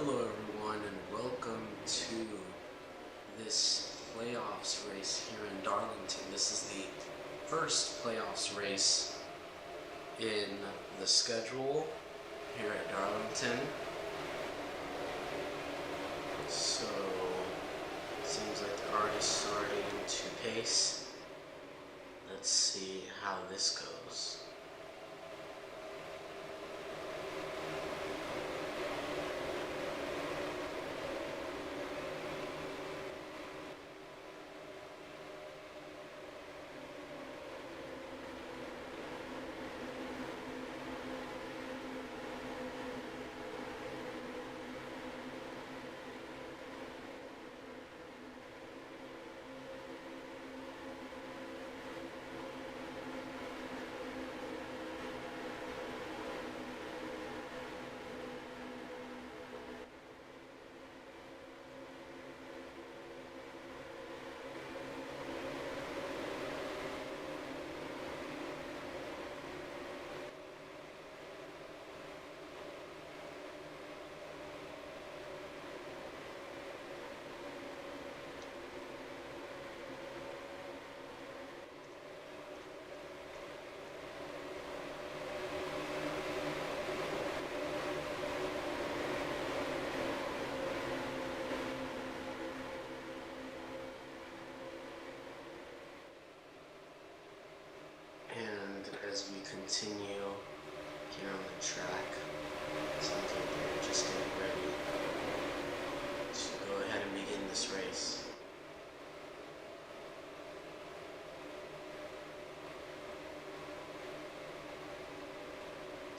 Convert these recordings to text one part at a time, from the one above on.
Hello everyone and welcome to this playoffs race here in Darlington. This is the first playoffs race in the schedule here at Darlington. So it seems like they're already starting to pace. Let's see how this goes. As we continue here on the track, seems like they're just getting ready to go ahead and begin this race.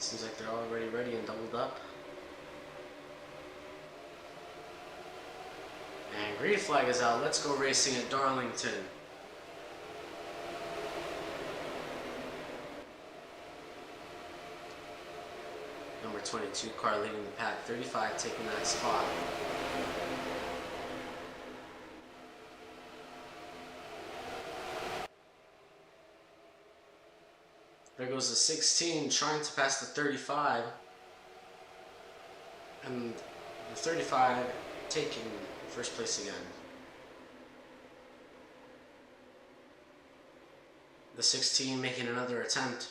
Seems like they're already ready and doubled up. And green flag is out. Let's go racing at Darlington. Number 22 car leading the pack, 35 taking that spot. There goes the 16 trying to pass the 35. And the 35 taking first place again. The 16 making another attempt.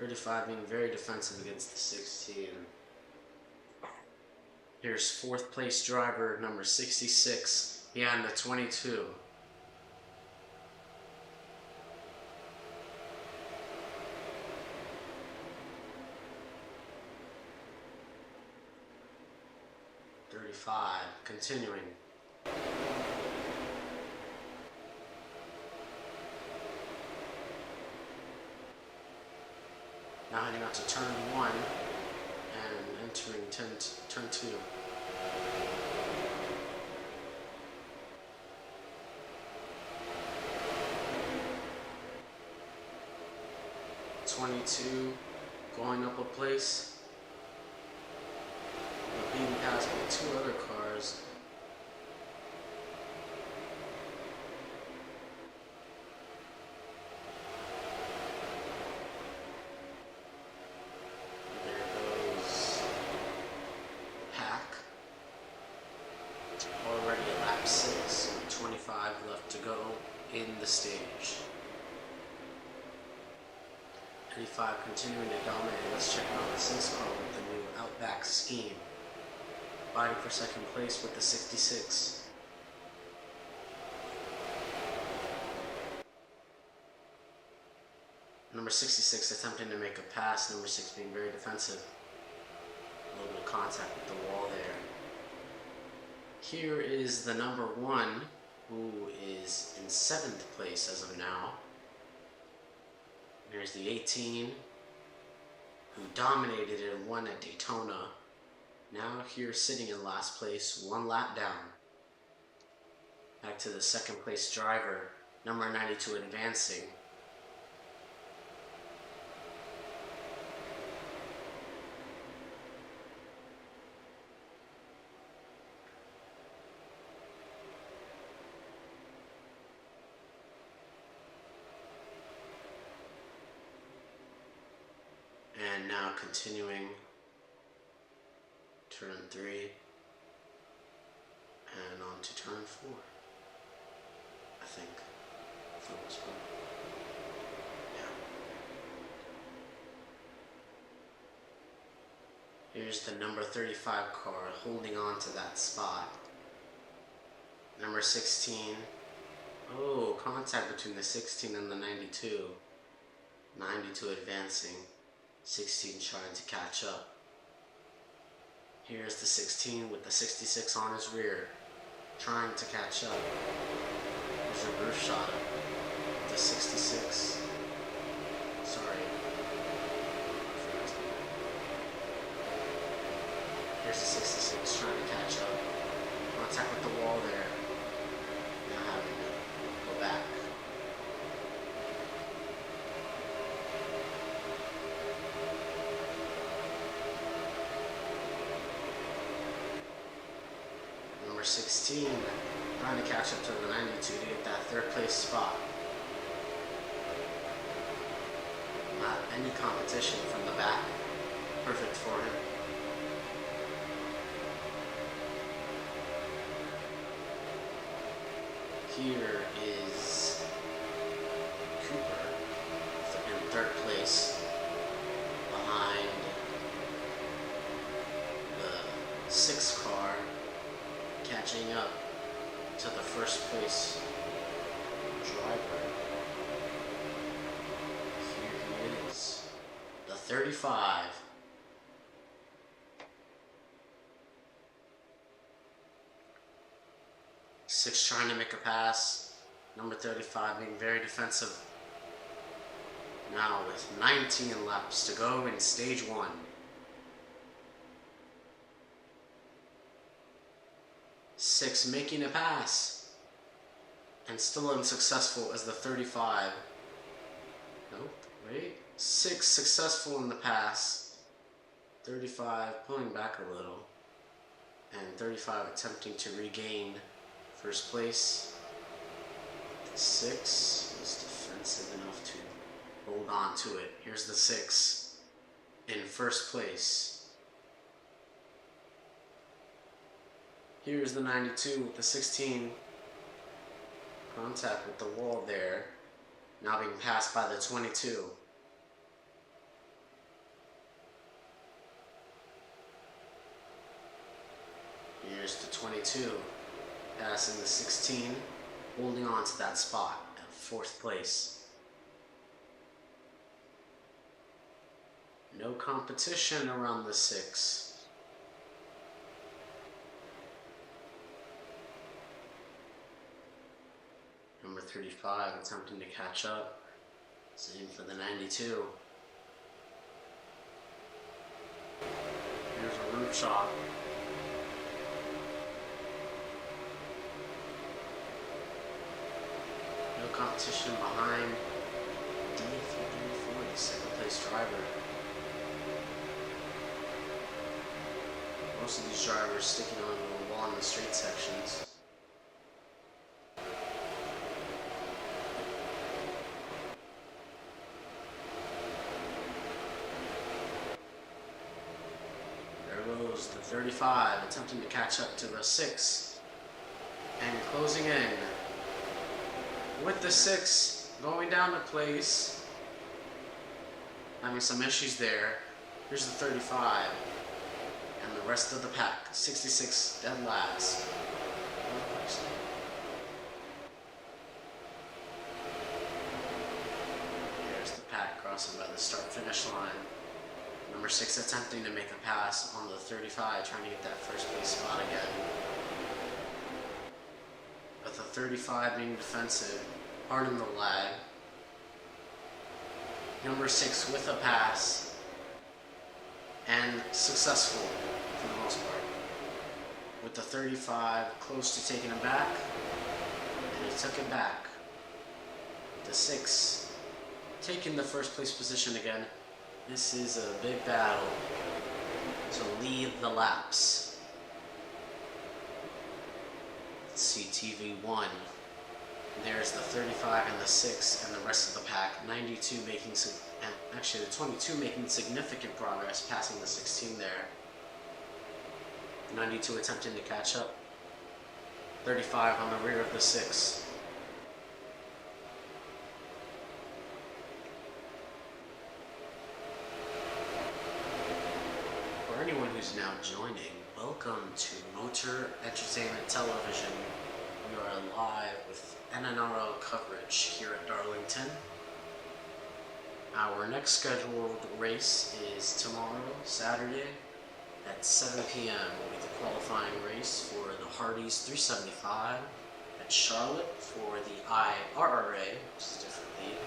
35 being very defensive against the 16. Here's fourth place driver number 66 behind the 22. Continuing. Now heading out to turn 1 and entering turn 2. '22 going up a place, but being passed by two other cars. Already at lap 6, 25 left to go in the stage. 35 continuing to dominate. Let's check out the 6 car with the new Outback scheme. Fighting for second place with the 66. Number 66 attempting to make a pass, number 6 being very defensive. A little bit of contact with the wall there. Here is the number 1, who is in 7th place as of now. Here's the 18, who dominated and won at Daytona. Now here sitting in last place, 1 lap down. Back to the second place driver, number 92 advancing. And now continuing turn 3 and on to turn 4, I think, for the most part. Yeah. Here's the number 35 car holding on to that spot. Number 16. Oh, contact between the 16 and the 92. 92 advancing. 16 trying to catch up. Here's the 16 with the 66 on his rear, trying to catch up. There's a roof shot of the 66. Sorry. Here's the 66 trying to catch up. Contact with the wall there. Now having to go back. Number 16 trying to catch up to the 92 to get that third place spot. Not any competition from the back. Perfect for him. Here is Cooper in third place behind the 6 car, catching up to the first place driver. Here he is, the 35. Six trying to make a pass. Number 35 being very defensive. Now with 19 laps to go in stage 1. 6 making a pass. And still unsuccessful as the 35. Nope, wait. 6 successful in the pass. 35 pulling back a little. And 35 attempting to regain first place. 6 was defensive enough to hold on to it. Here's the 6 in first place. Here's the 92 with the 16. Contact with the wall there. Now being passed by the 22. Here's the 22. Passing the 16, holding on to that spot at 4th place. No competition around the 6. Number 35 attempting to catch up. Same for the 92. Here's a roof shot. Competition behind D54, the 2nd place driver. Most of these drivers sticking on the wall in the straight sections. There goes the 35 attempting to catch up to the 6 and closing in. With the 6 going down to place, having some issues there. Here's the 35 and the rest of the pack, 66 dead last. Here's the pack crossing by the start-finish line. Number 6 attempting to make a pass on the 35, trying to get that first place spot again. With the 35 being defensive, pardon the lag. Number 6 with a pass, and successful for the most part. With the 35 close to taking it back, and he took it back. With the 6 taking the first place position again. This is a big battle to lead the laps. Let's see TV1. There's the 35 and the 6 and the rest of the pack. 92 making actually the 22 making significant progress, passing the 16 there. 92 attempting to catch up. 35 on the rear of the 6. For anyone who's now joining, welcome to Motor Entertainment Television. We are live with NNRL coverage here at Darlington. Our next scheduled race is tomorrow, Saturday, at 7 p.m. will be the qualifying race for the Hardee's 375 at Charlotte for the IRRA, which is a different league.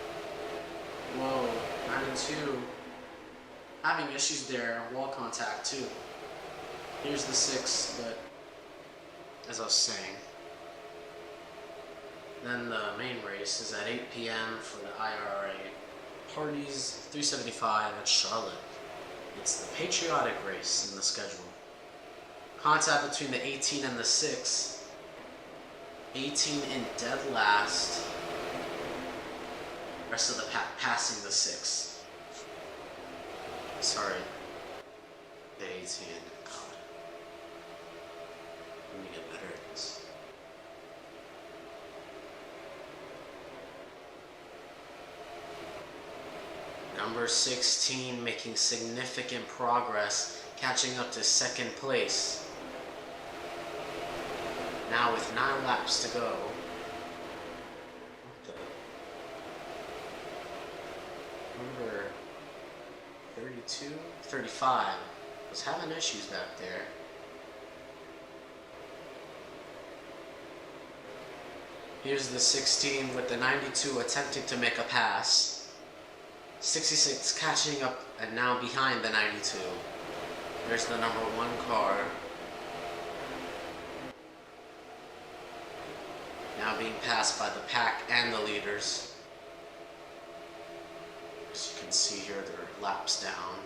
Whoa, 92. Having issues there, wall contact too. Here's the 6, but as I was saying, then the main race is at 8 p.m. for the IRA Hardee's 375 at Charlotte. It's the patriotic race in the schedule. Contact between the 18 and the 6. 18 in dead last. Rest of the pack passing the 6. Sorry. The 18. God. Let me get better at this. Number 16 making significant progress, catching up to second place. Now with 9 laps to go. Number 32? 35 was having issues back there. Here's the 16 with the 92 attempting to make a pass. 66 catching up and now behind the 92. There's the number 1 car. Now being passed by the pack and the leaders. As you can see here, they're laps down.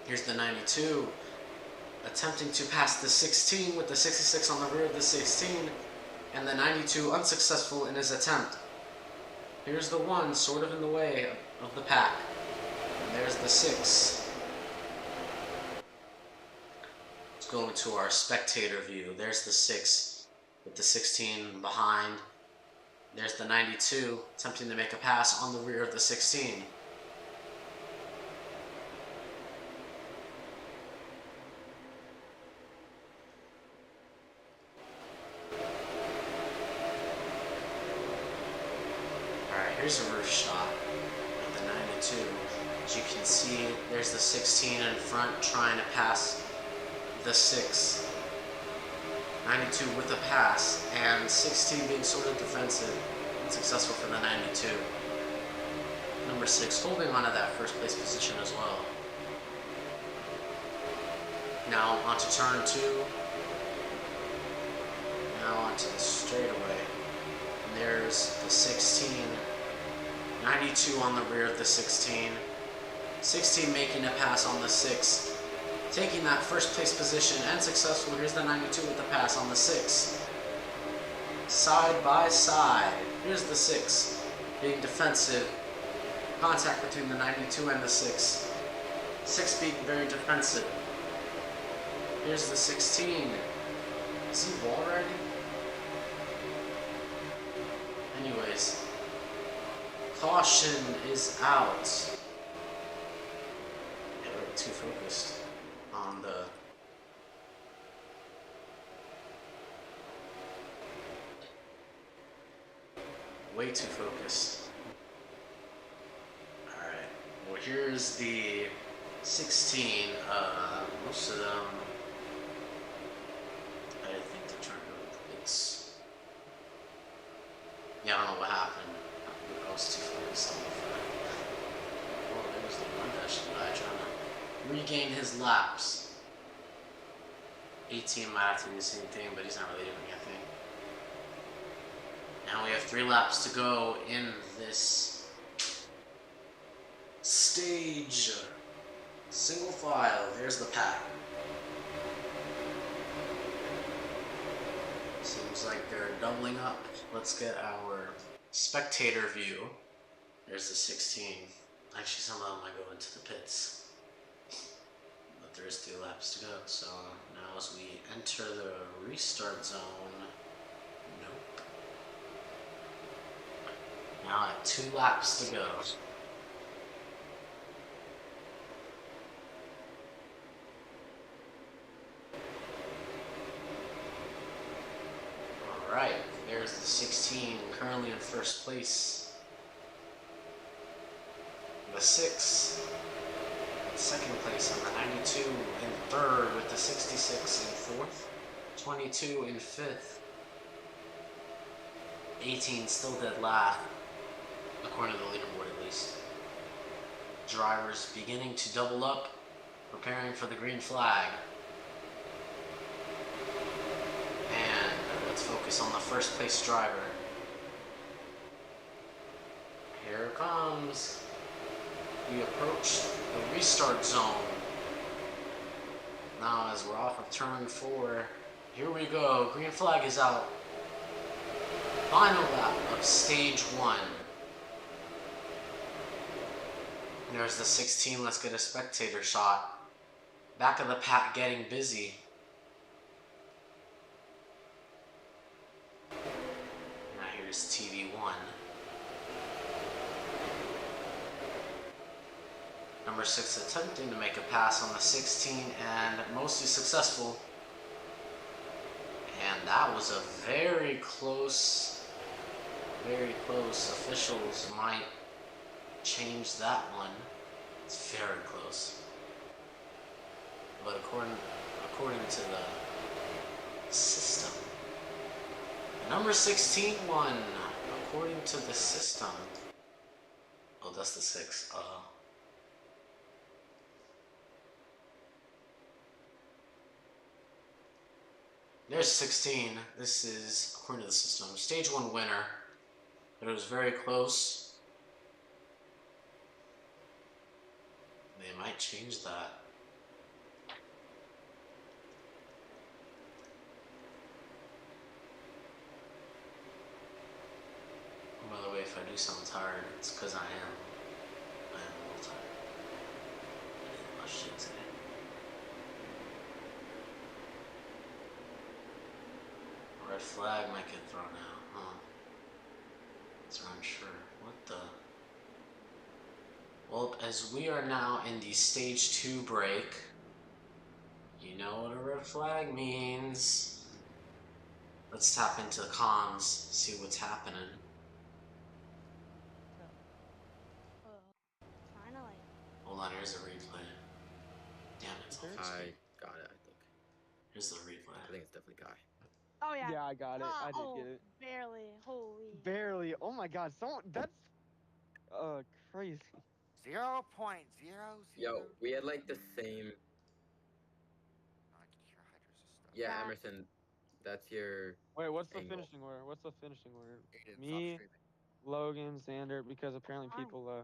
Here's the 92 attempting to pass the 16 with the 66 on the rear of the 16, and the 92 unsuccessful in his attempt. Here's the 1 sort of in the way of the pack. And there's the 6. Let's go into our spectator view. There's the 6 with the 16 behind. There's the 92 attempting to make a pass on the rear of the 16. Here's a roof shot of the 92. As you can see, there's the 16 in front trying to pass the 6. 92 with a pass, and 16 being sort of defensive and successful for the 92. Number 6 holding on to that first place position as well. Now onto turn 2. Now onto the straightaway. And there's the 16. 92 on the rear of the 16. 16 making a pass on the 6. Taking that first place position and successful. Here's the 92 with the pass on the 6. Side by side. Here's the 6 being defensive. Contact between the 92 and the 6. 6 being very defensive. Here's the 16. Is he wall riding? Anyways. Caution is out. Yeah, we're too focused on the... Way too focused. Alright, well here's the 16. Most of them... I think they're trying to... It's... Yeah, I don't know what happened. I was too focused on the front. Oh, there was the one dash guy trying to regain his laps. 18 might have to do the same thing, but he's not really doing anything. Now we have 3 laps to go in this stage. Single file. There's the pack. Seems like they're doubling up. Let's get our spectator view. There's the 16. Actually, some of them might go into the pits. But there's 2 laps to go. So now as we enter the restart zone, nope. Now at 2 laps to go. Alright, there's the 16, currently in first place. The 6 in second place on the 92, in third with the 66 in fourth, 22 in fifth, 18 still dead last, according to the leaderboard at least. Drivers beginning to double up, preparing for the green flag. And let's focus on the first place driver. Here it comes. We approach the restart zone. Now as we're off of turn 4, here we go. Green flag is out. Final lap of stage 1. There's the 16. Let's get a spectator shot. Back of the pack getting busy. Now here's TV1. Number 6 attempting to make a pass on the 16 and mostly successful. And that was a very close. Officials might change that one. It's very close. But according to the system, number 16 won. According to the system. Oh, that's the 6. There's 16. This is, according to the system, stage 1 winner. But it was very close. They might change that. By the way, if I do sound tired, it's because I am a little tired. I did much shit today. Red flag might get thrown out, huh? So I'm unsure. What the? Well, as we are now in the stage 2 break, you know what a red flag means. Let's tap into the comms, see what's happening. Finally. Hold on, here's a replay. Damn it. I got it, I think. Here's the replay. I think it's definitely Kai. Oh yeah. Yeah, I got it. I did get it. Barely. Holy. Barely. Oh my god, that's crazy. 0.00. Yo, we had like the same. I can hear Hydra's stuff. Yeah, Yeah. Emerson, that's your. Wait, what's the Angle. finishing order? What's the finishing order? Aiden, Me, stop streaming. Logan, Xander, because apparently Fine. people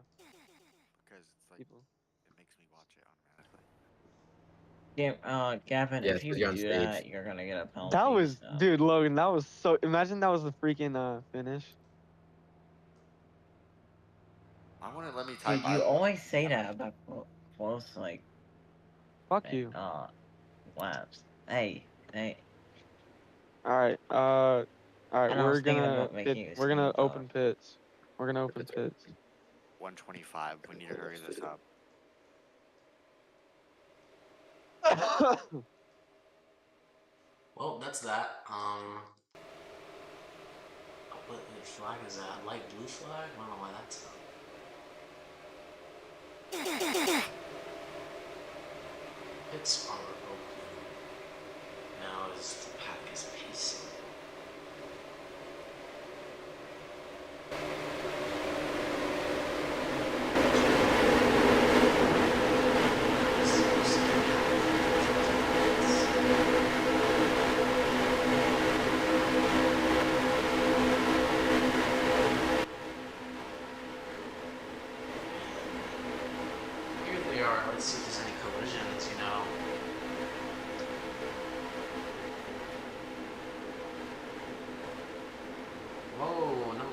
Because it's like, people. it makes me watch it automatically. Gavin, Yes, if you you're on do stage. that, you're gonna get a penalty. That was, so. dude, Logan, that was so, imagine that was the freaking finish. I want to let me type. Dude, you always say that about close, like, Fuck you. laps. Hey. Alright, And I we're was thinking gonna, about making you we're gonna sneak open pits. We're gonna open Pits are- pits. 125. We need to hurry this up. Well, that's that. What flag is that? Light blue flag? I don't know why that's up. Pits are open. Now as the pack is pacing. Here they are. Let's see if there's any collisions, you know.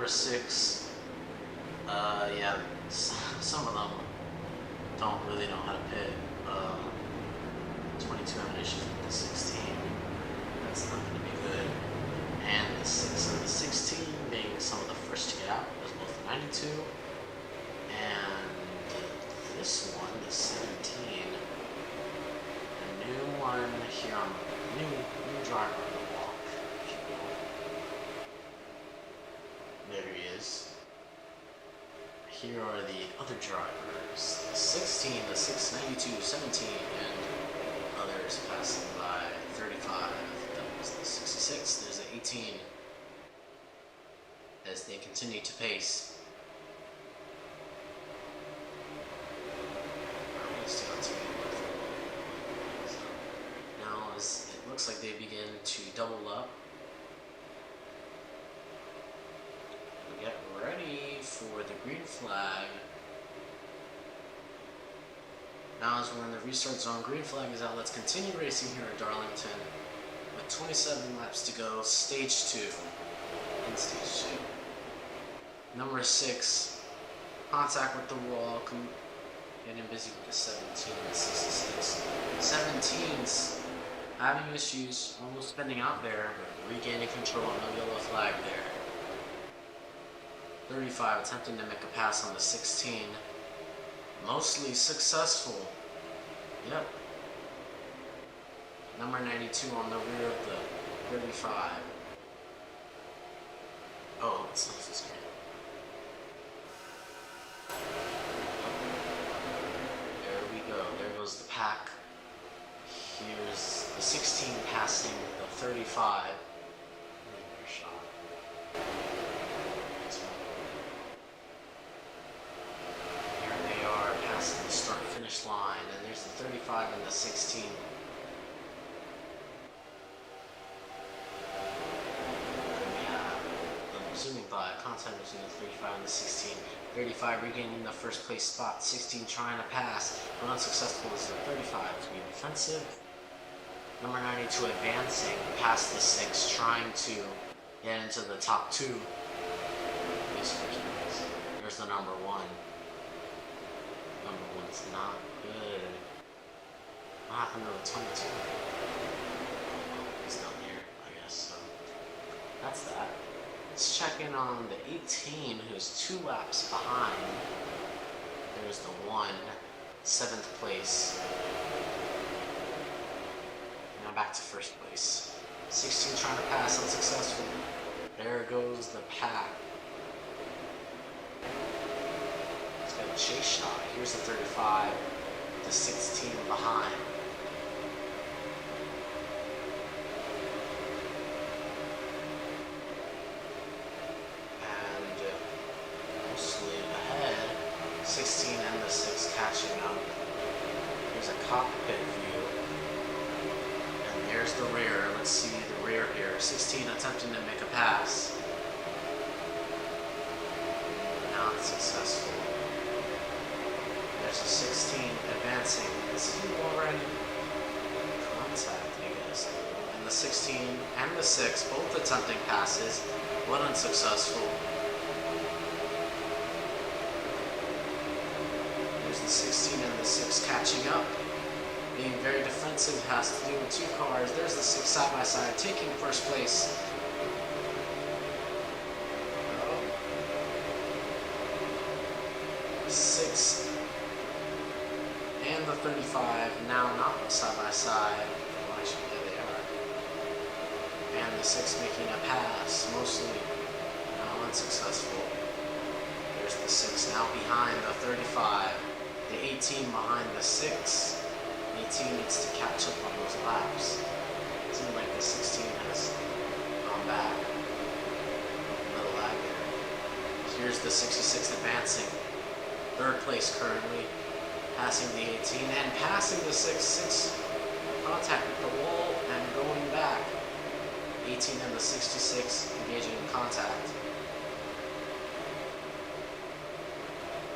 number 6, yeah, some of them don't really know how to pit. 22 ammunition for the 16. That's not going to be good. And the 6 and the 16 being some of the first to get out. There's both the 92 and this one, the 17. A new one here on new driver on the walk, if you will. There he is. Here are the other drivers. The 16, the 692, 17, and others passing by 35. That was the 66. There's the 18 as they continue to pace. Now, as it looks like they begin to double up. Get ready for the green flag. Now is when the restart zone green flag is out. Let's continue racing here at Darlington with 27 laps to go. Stage 2. In stage 2. Number 6. Contact with the wall. Getting busy with the 17 and 66. 17's having issues, almost spinning out there, but regaining control. No yellow flag there. 35 attempting to make a pass on the 16. Mostly successful. Yep. Number 92 on the rear of the 35. Oh, it's not this game. There we go. There goes the pack. Here's the 16 passing the 35. Shot. The start-finish line, and there's the 35 and the 16. And we have the zooming by contact between the 35 and the 16. 35 regaining the first place spot. 16 trying to pass, but unsuccessful as the 35 to be defensive. Number 92 advancing past the 6, trying to get into the top 2. There's the number 1. Number 1's not good. What happened to the 22? He's down here, I guess, so that's that. Let's check in on the 18, who's 2 laps behind. There's the 1, 7th place. Now back to 1st place. 16 trying to pass, unsuccessful. There goes the pack. Chase shot. Here's the 35, the 16 behind. And mostly ahead, 16 and the 6 catching up. Here's a cockpit view. And there's the rear. Let's see the rear here. 16 attempting to make a pass. Not successful. There's a 16 advancing. Is he already contact, I guess? And the 16 and the 6 both attempting passes, but unsuccessful. There's the 16 and the 6 catching up. Being very defensive has to do with 2 cars. There's the 6 side by side taking 1st place. 6 and the 35 now not side by side. Well, actually, yeah, they are. And the 6 making a pass, mostly now unsuccessful. There's the 6 now behind the 35. The 18 behind the 6. The 18 needs to catch up on those laps. It seems like the 16 has gone back. Another lag there. Here's the 66 advancing. 3rd place currently. Passing the 18 and passing the 6 contact with the wall and going back. 18 and the 66 engaging in contact.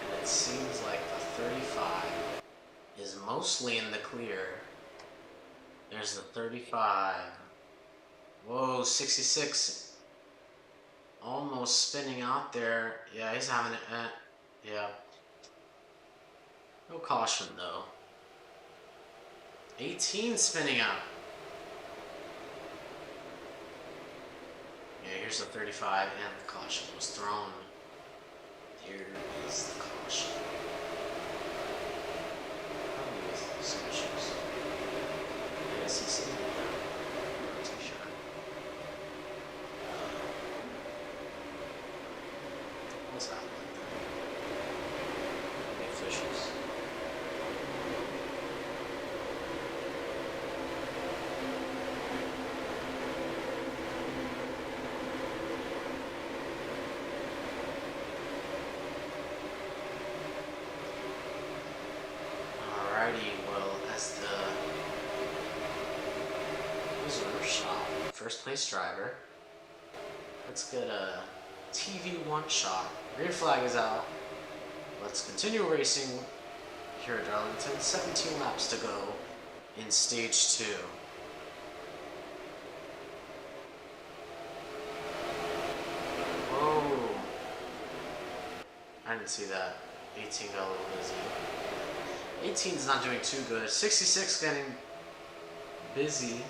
And it seems like the 35 is mostly in the clear. There's the 35. Whoa, 66 Almost spinning out there. Yeah, he's having it. Yeah. No caution though. 18 spinning out. Yeah, here's the 35 and the caution was thrown. Here is the caution. Probably with some issues. Yes, he's sitting there. Not too sure. What's happening there? The officials. Alrighty, well, as the reserve shot, first place driver, let's get a TV1 shot. Green flag is out. Let's continue racing here at Darlington. 17 laps to go in stage 2. Whoa. I didn't see that. 18 got a little busy. 18 is not doing too good. 66 getting busy.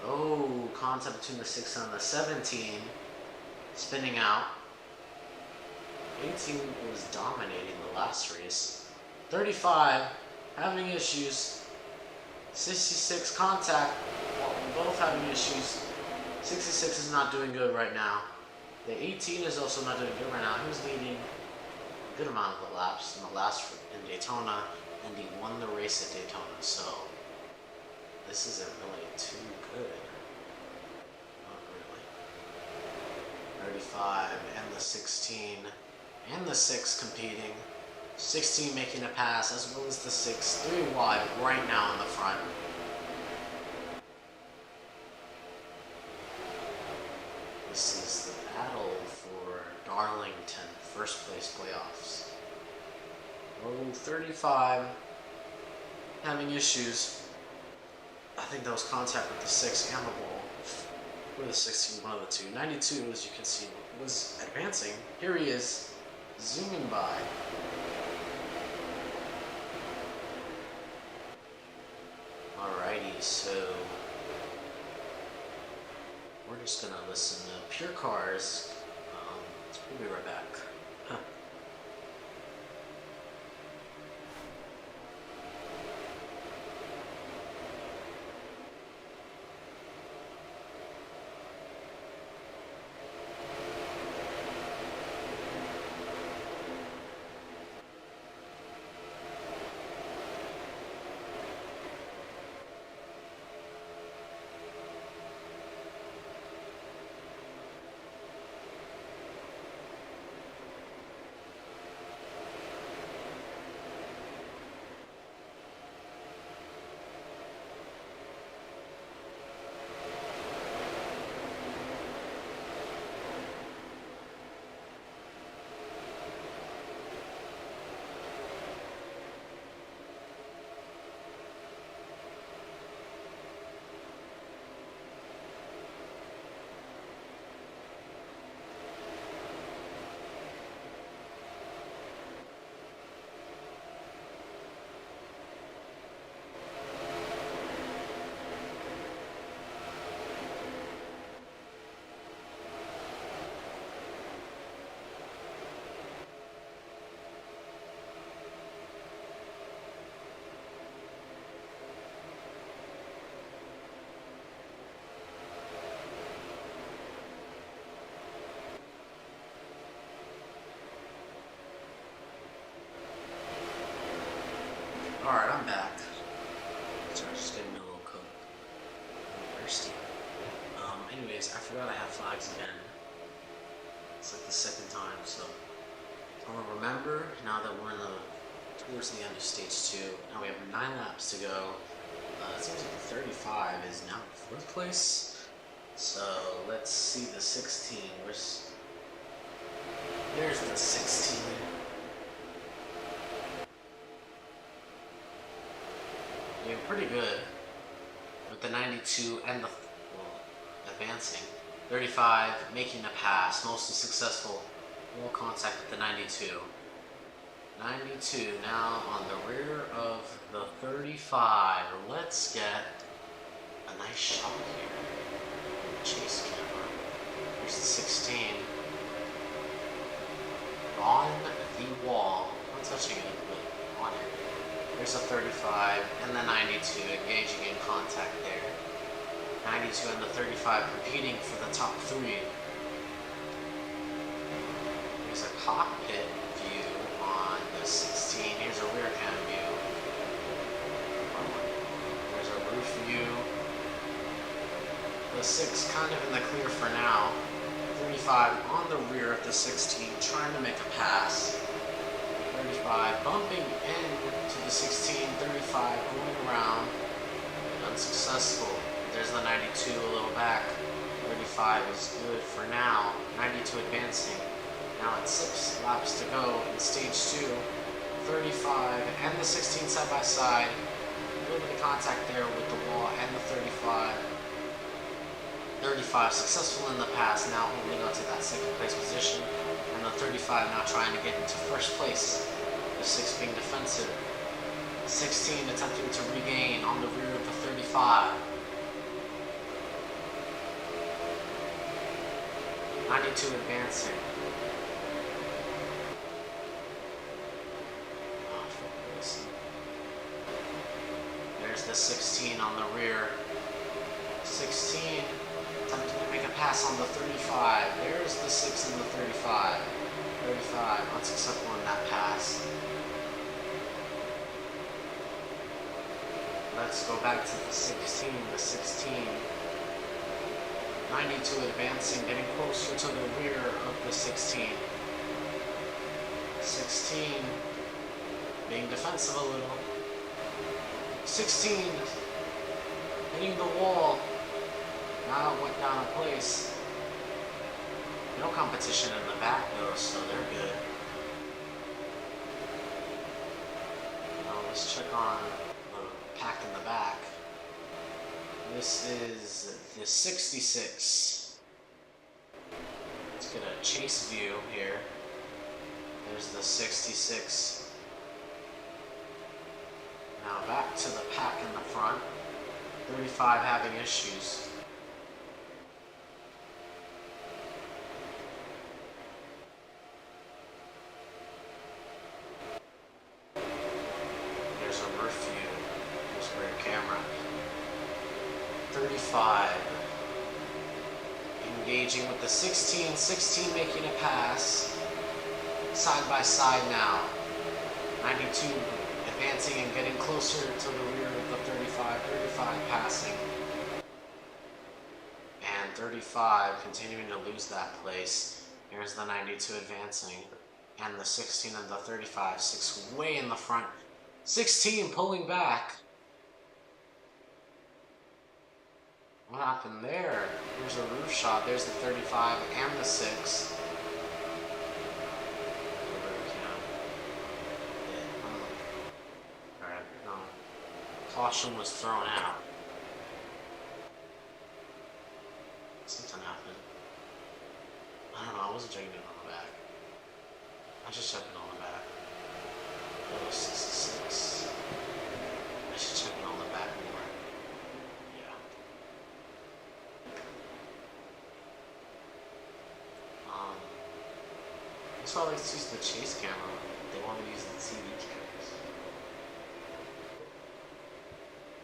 Oh, contact between the 6 and the 17. Spinning out. 18 was dominating the last race. 35 having issues. 66 contact. Well, both having issues. 66 is not doing good right now. The 18 is also not doing good right now. He was leading a good amount of the laps in the last in Daytona, and he won the race at Daytona. So this isn't really too good. Not really. 35 and the 16 and the 6 competing. 16 making a pass as well as the 6, 3 wide right now in the front. This is the battle for Darlington first place playoffs. Oh, 35 having issues. I think that was contact with the 6 and the ball. Or the 16, one of the two. 92, as you can see, was advancing. Here he is, zooming by. Alrighty, so we're just gonna listen to Pure Cars. We'll be right back. Alright, I'm back. Sorry, just getting me a little coke. I'm thirsty. Anyways, I forgot I have flags again. It's like the second time, so I want to remember now that we're towards the end of stage 2. Now we have 9 laps to go. It seems like the 35 is now in 4th place. So let's see the 16. There's the 16. Doing pretty good with the 92 and the advancing. 35, making a pass, mostly successful. Wall contact with the 92. 92 now on the rear of the 35. Let's get a nice shot here. Chase camera. Here's the 16. On the wall. Not touching it, but on it. There's a 35 and the 92 engaging in contact there. 92 and the 35 competing for the top 3. There's a cockpit view on the 16. Here's a rear cam view. There's a roof view. The 6 kind of in the clear for now. 35 on the rear of the 16 trying to make a pass. 35 bumping into the 16. 35 going around. Unsuccessful. There's the 92 a little back. 35 is good for now. 92 advancing. Now it's 6 laps to go in stage 2. 35 and the 16 side by side. A little bit of contact there with the wall and the 35. 35 successful in the pass, now holding on to that second place position. And the 35 now trying to get into first place. The 6 being defensive. 16 attempting to regain on the rear of the 35. 92 advancing. There's the 16 on the rear. 16 attempting to make a pass on the 35. There's the 6 and the 35. 35 unsuccessful in that pass. Let's go back to the 16. The 16. 92 advancing, getting closer to the rear of the 16. 16 being defensive a little. 16 hitting the wall. Now it went down a place. No competition in the back though, so they're good. Now let's check on the pack in the back. This is the 66. Let's get a chase view here. There's the 66. Now back to the pack in the front. 35 having issues. There's a roof view. There's a rear camera. 35 engaging with the 16. 16 making a pass. Side by side now. 92 advancing and getting closer to the rear of the 35. 35 passing. And 35 continuing to lose that place. Here's the 92 advancing. And the 16 and the 35. 6 way in the front. 16 pulling back. What happened there? There's a roof shot. There's the 35 and the 6. Alright, no. Caution was thrown out. Something happened. I don't know, I wasn't checking it on the back. I should check it on the back. Oh, 66. I should check it on the back more. Yeah. That's why I like to use the chase camera. They want to use the TV cameras.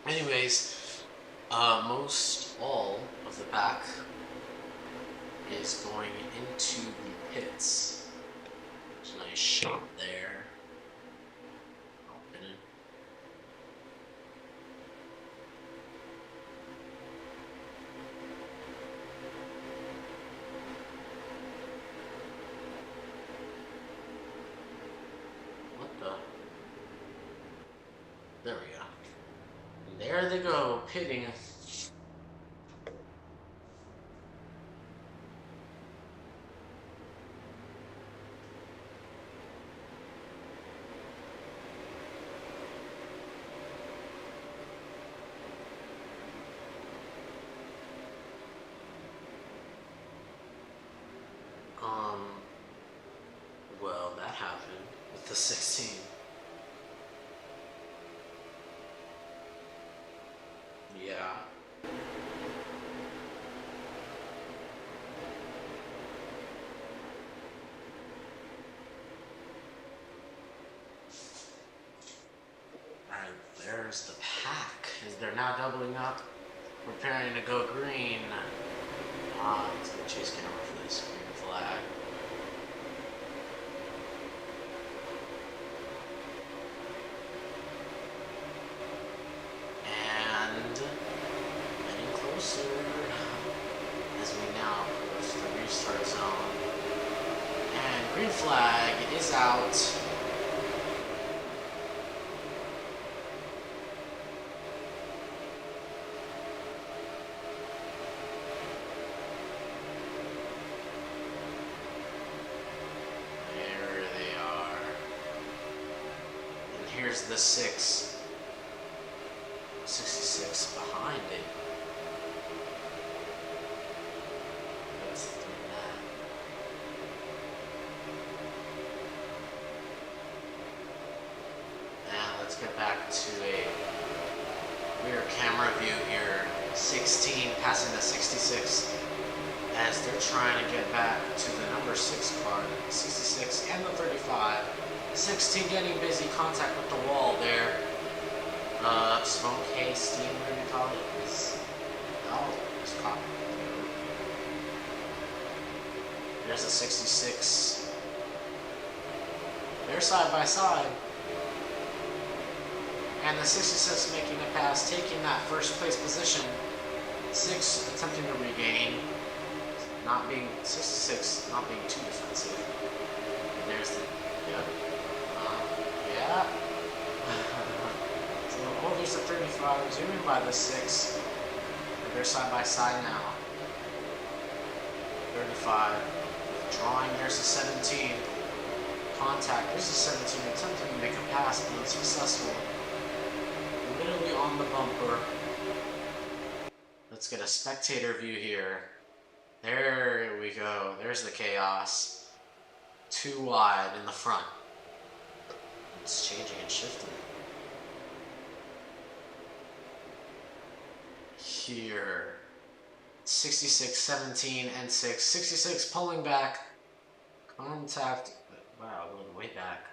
Anyways, most all of the back is going into the pits. There's a nice shape there. Open it. There we go. There they go, pitting. with the 16. Yeah. Alright, there's the pack. They're now doubling up, preparing to go green. It's the chase camera for this green flag. And getting closer as we now approach the restart zone. And green flag is out. There they are. And here's the 6. 66 behind it. That's the that. And let's get back to a rear camera view here. 16 passing the 66 as they're trying to get back to the number 6 car. 66 and the 35. 16 getting busy, contact with the wall there. Smoke haze, steam, whatever you call it, is, oh, it's caught. There's a 66. They're side by side. And the 66 making a pass, taking that first place position. 6 attempting to regain. 66 not being too defensive. And there's the, yeah. Oh, there's a 35, zooming by the 6. They're side by side now. 35, withdrawing, there's a 17. Contact, there's a 17, attempting to make a pass, but unsuccessful. Literally on the bumper. Let's get a spectator view here. There we go, there's the chaos. 2 wide in the front. It's changing and shifting. Here, 66, 17, and 6. 66 pulling back. Contact. Wow, going way back.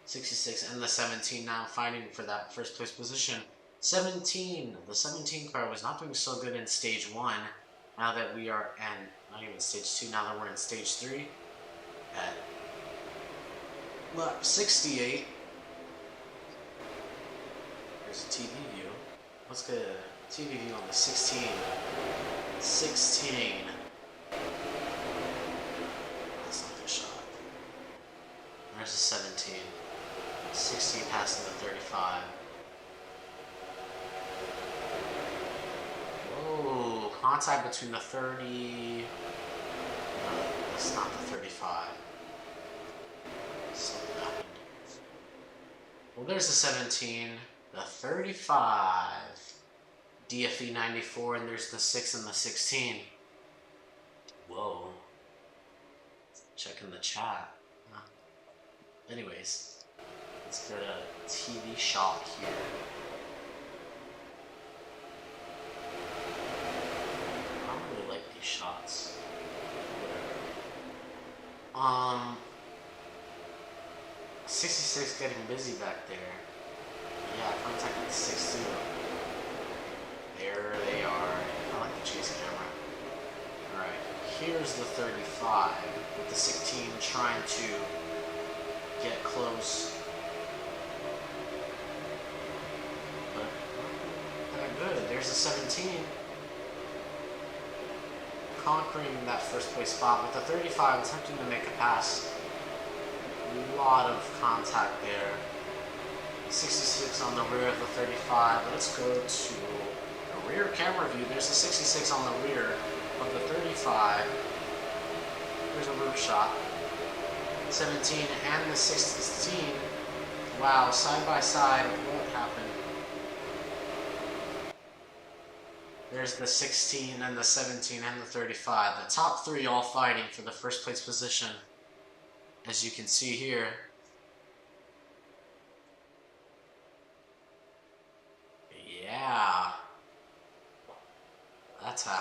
66 and the 17 now fighting for that first place position. 17. The 17 car was not doing so good in stage 1. Now that we are, and not even stage 2, now that we're in stage 3. At lap 68. There's a TV view. Let's get a TV view on the 16. 16. That's not a good shot. There's a 17. 16 passing the 35. Whoa, contact between the 30. No, that's not the 35. Something happened. Well, there's the 17. The 35. DFE 94, and there's the 6 and the 16. Whoa. Checking the chat. Huh. Anyways, let's get a TV shot here. I don't really like these shots. Whatever. 66 getting busy back there. Yeah, contact with 6 too. There they are. I like the chase camera. Alright, here's the 35 with the 16 trying to get close. But not good. There's the 17 conquering that first place spot with the 35 attempting to make a pass. A lot of contact there. 66 on the rear of the 35. Let's go to a rear camera view. There's the 66 on the rear of the 35. There's a roof shot. 17 and the 16. Wow, side by side, what happened? There's the 16 and the 17 and the 35. The top 3 all fighting for the first place position. As you can see here.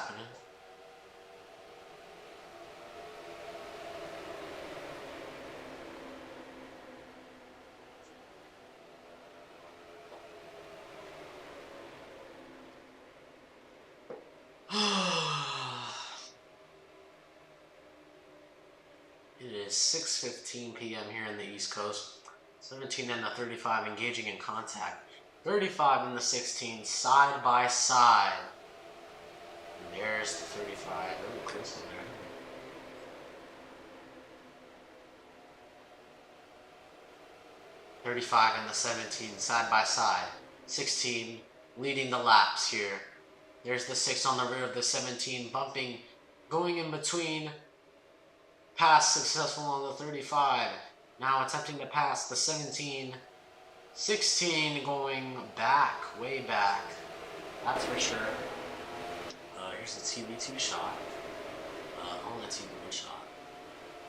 happening. It is 6:15 p.m. here in the East Coast. 17 and the 35 engaging in contact. 35 and the 16 side by side. And there's the 35. Really close in there. 35 and the 17 side by side. 16 leading the laps here. There's the 6 on the rear of the 17 bumping, going in between. Pass successful on the 35. Now attempting to pass the 17. 16 going back, way back. That's for sure. Here's the TV2 shot. On the TV1 shot.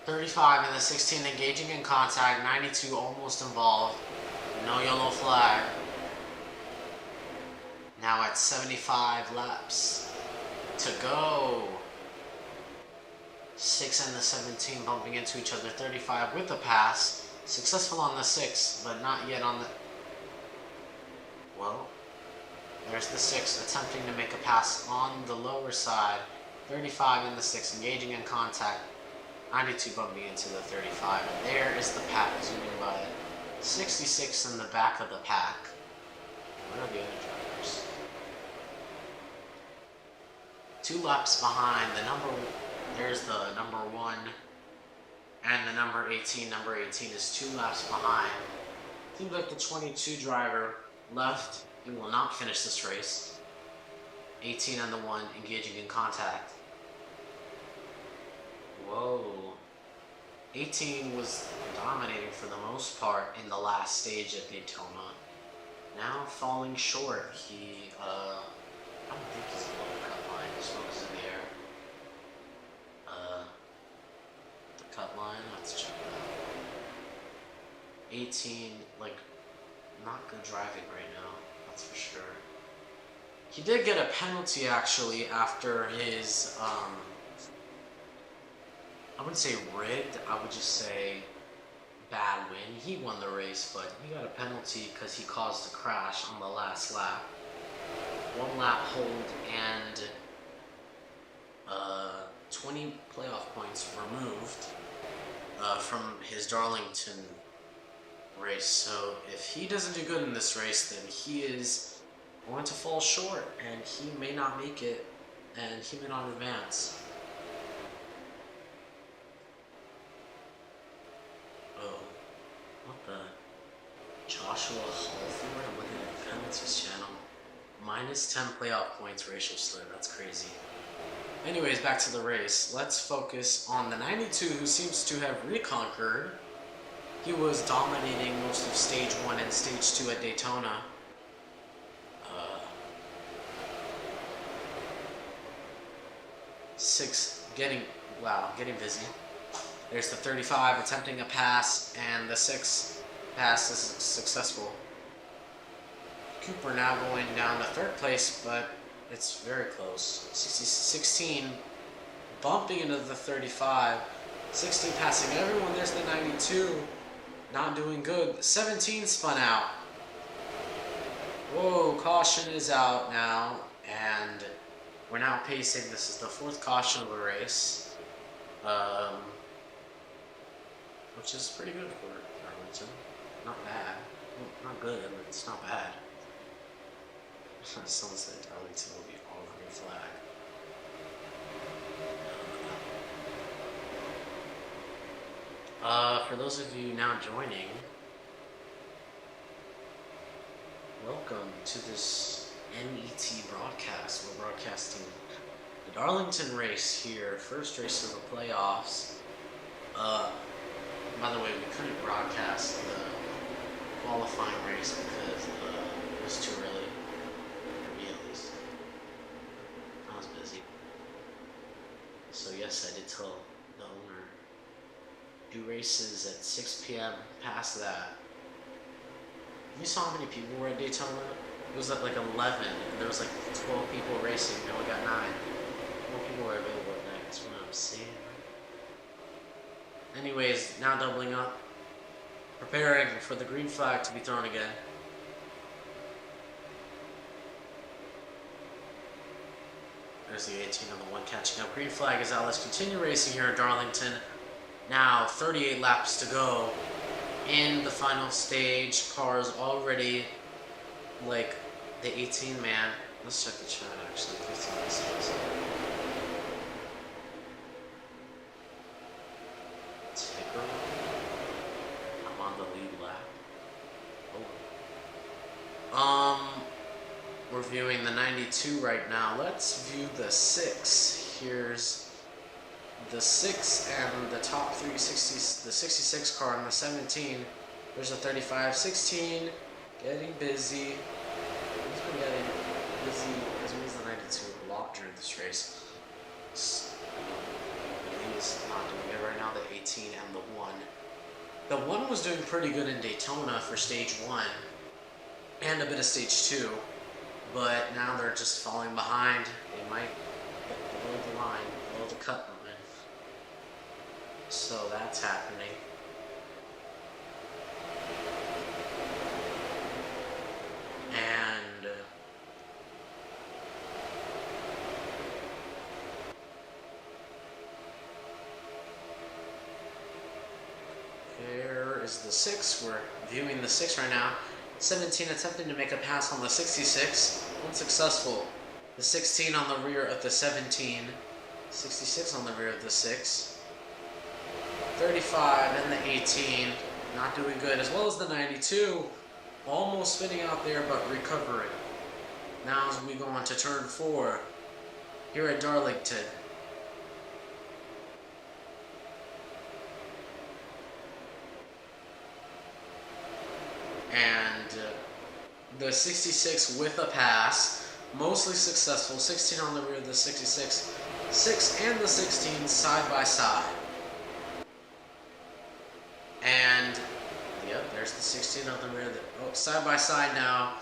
35 and the 16 engaging in contact. 92 almost involved. No yellow flag. Now at 75 laps to go. 6 and the 17 bumping into each other. 35 with the pass. Successful on the 6, but not yet on the... Well, there's the 6 attempting to make a pass on the lower side. 35 and the 6 engaging in contact. 92 bumping into the 35. And there is the pack zooming by. 66 in the back of the pack. Where are the other drivers? 2 laps behind. There's the number 1 and the number 18. Number 18 is 2 laps behind. Seems like the 22 driver left. He will not finish this race. 18 and the 1 engaging in contact. Whoa. 18 was dominating for the most part in the last stage at Daytona. Now falling short. He, I don't think he's below the cut line. His focus in the air. The cut line, let's check it out. 18, like, not good driving right now. That's for sure. He did get a penalty actually after his, I wouldn't say rigged, I would just say bad win. He won the race, but he got a penalty because he caused a crash on the last lap. 1 lap hold and 20 playoff points removed from his Darlington race. So if he doesn't do good in this race, then he is going to fall short and he may not make it and he may not advance. Oh, what the? Joshua Hallford? I'm looking at the penalties channel. Minus 10 playoff points racial slur. That's crazy. Anyways, back to the race. Let's focus on the 92 who seems to have reconquered. He was dominating most of stage 1 and stage 2 at Daytona. Getting busy. There's the 35 attempting a pass, and the 6 pass is successful. Cooper now going down to 3rd place, but it's very close. 16 bumping into the 35. 16 passing everyone. There's the 92. Not doing good. 17 spun out. Whoa, caution is out now. And we're now pacing. This is the 4th caution of the race. Which is pretty good for Darlington. Not bad. Not good, but it's not bad. Someone said Darlington will be all green flag. For those of you now joining, welcome to this NET broadcast. We're broadcasting the Darlington race here, first race of the playoffs. By the way, we couldn't broadcast the qualifying race because it was too early, for me at least. I was busy. So yes, I did tell the owner, do races at 6 p.m. past that. You saw how many people were at Daytona? It was at like 11, and there was like 12 people racing, we only got 9. Anyways, now doubling up. Preparing for the green flag to be thrown again. There's the 18 on the one catching up. Green flag is out. Let's continue racing here at Darlington. Now 38 laps to go in the final stage. Cars already like the 18 man. Let's check the chat actually. 15 messages. Ticker. I'm on the lead lap. Oh. We're viewing the 92 right now. Let's view the 6. Here's the 6 and the top 360, the 66 car and the 17. There's a 35, 16, getting busy. He's been getting busy as well as the 92 a lot during this race. He's not doing good right now, the 18 and the 1. The 1 was doing pretty good in Daytona for stage 1 and a bit of stage 2. But now they're just falling behind. They might get below the line, below the cut line. So that's happening. And there is the 6. We're viewing the 6 right now. 17 attempting to make a pass on the 66, unsuccessful. The 16 on the rear of the 17, 66 on the rear of the 6, 35 and the 18, not doing good, as well as the 92, almost spinning out there but recovering. Now as we go on to turn 4, here at Darlington. And the 66 with a pass, mostly successful. 16 on the rear of the 66, 6 and the 16 side by side. And yep, there's the 16 on the rear. Side by side now.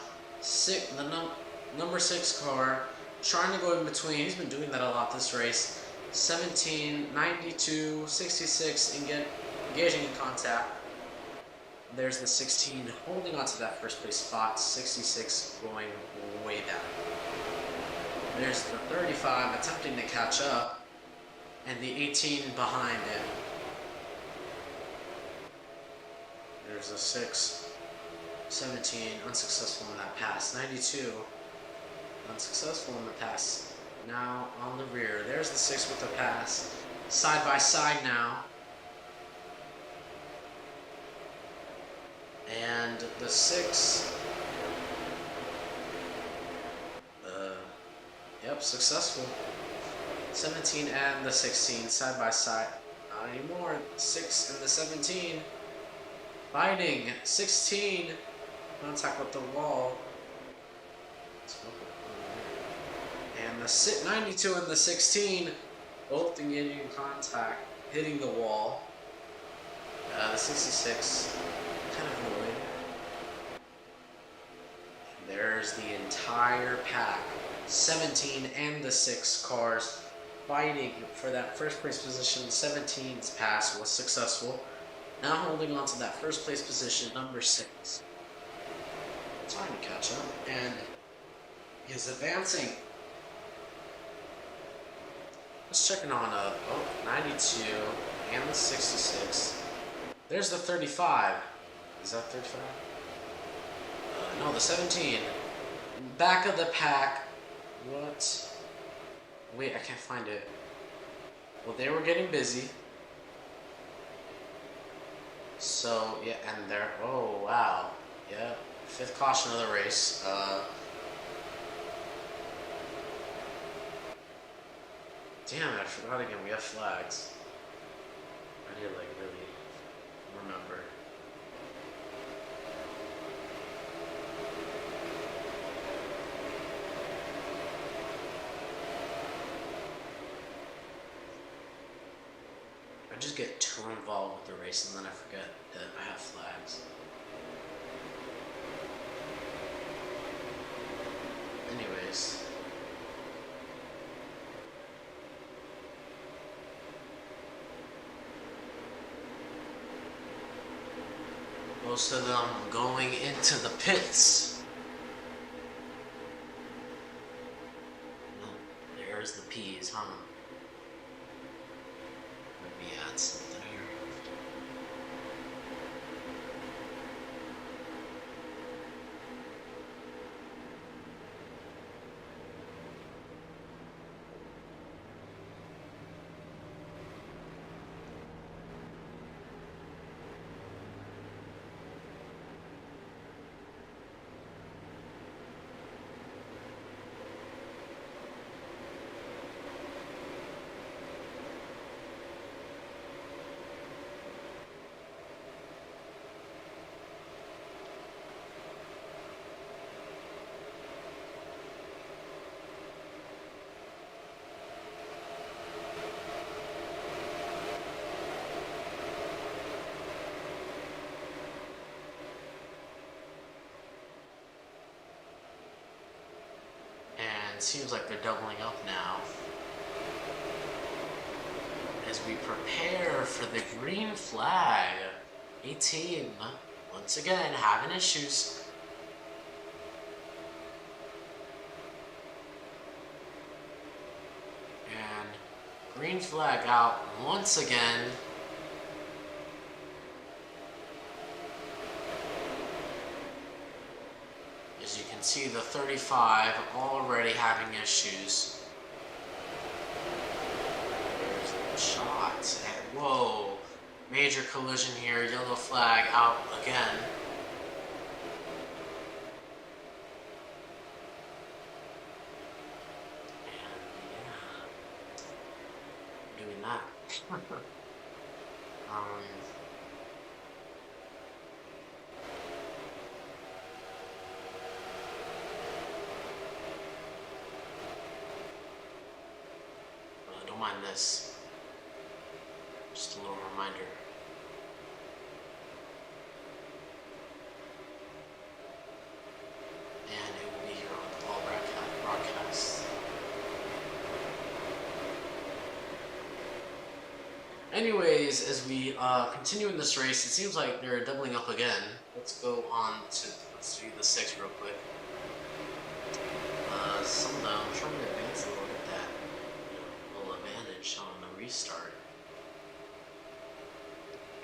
Number 6 car trying to go in between. He's been doing that a lot this race. 17, 92, 66, engaging in contact. There's the 16 holding on to that first place spot, 66 going way down. There's the 35 attempting to catch up, and the 18 behind him. There's the 6, 17 unsuccessful in that pass, 92 unsuccessful in the pass. Now on the rear, there's the 6 with the pass, side by side now. And the 6, yep, successful. 17 and the 16 side by side. Not anymore. 6 and the 17 fighting. 16 contact with the wall. And the 92 and the 16 both engaging in contact, hitting the wall. The 66. Kind of annoyed. There's the entire pack, 17 and the 6 cars fighting for that first place position. 17's pass was successful. Now holding on to that first place position, number 6. Trying to catch up, and is advancing. Let's check in on 92 and the 66. There's the 35. Is that 35? No, the 17. Back of the pack. What? Wait, I can't find it. Well, they were getting busy. So, yeah, and they're... Oh, wow. Yeah. 5th caution of the race. Damn it, I forgot again. We have flags. I need to, like, really remember. I just get too involved with the race and then I forget that I have flags. Anyways. Most of them going into the pits. There's the P's, huh? Let me add something here. It seems like they're doubling up now as we prepare for the green flag. 18, once again, having issues. And green flag out once again. As you can see, the 35 already having issues. There's the shot. And whoa. Major collision here. Yellow flag out again. And yeah. Doing that. Don't mind this. Just a little reminder. And it will be here on the ball broadcast. Anyways, as we continue in this race, it seems like they're doubling up again. Let's go on to, let's do the 6 real quick. Some of them, I'm trying to advance a little bit that little advantage on the restart.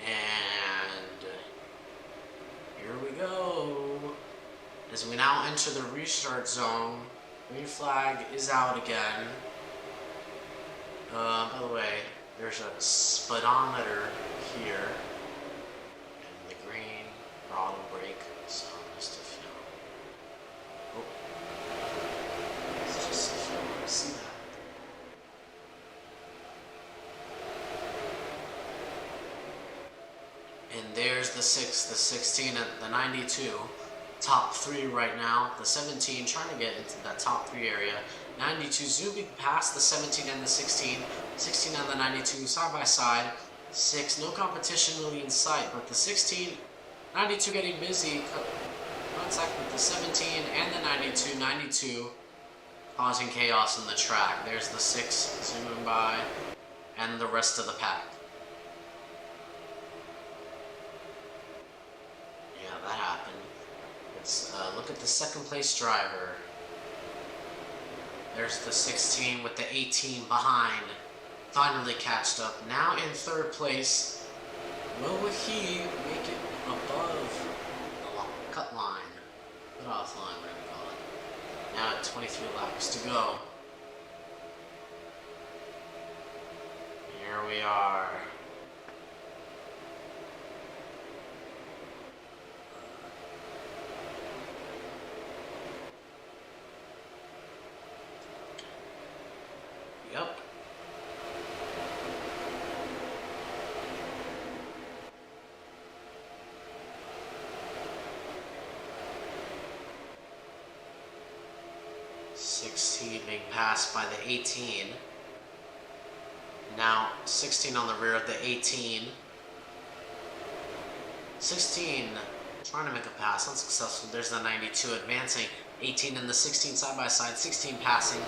And here we go. As we now enter the restart zone, green flag is out again. By the way, there's a speedometer here, and the green throttle brake. So just if you know, it's just if you want to see that. And there's the 6, the 16, and the 92. Top 3 right now. The 17 trying to get into that top 3 area. 92 zooming past the 17 and the 16. 16 and the 92 side by side. 6, no competition really in sight, but the 16, 92 getting busy. Contact with the 17 and the 92. 92 causing chaos in the track. There's the 6 zooming by, and the rest of the pack. Yeah, that happened. Let's look at the second place driver. There's the 16 with the 18 behind. Finally catched up. Now in 3rd place. Will he make it above the cut line? Cut off line, whatever you call it. Now at 23 laps to go. Here we are. Yep. Being passed by the 18. Now 16 on the rear of the 18. 16 trying to make a pass, unsuccessful. There's the 92 advancing. 18 and the 16 side by side. 16 passing.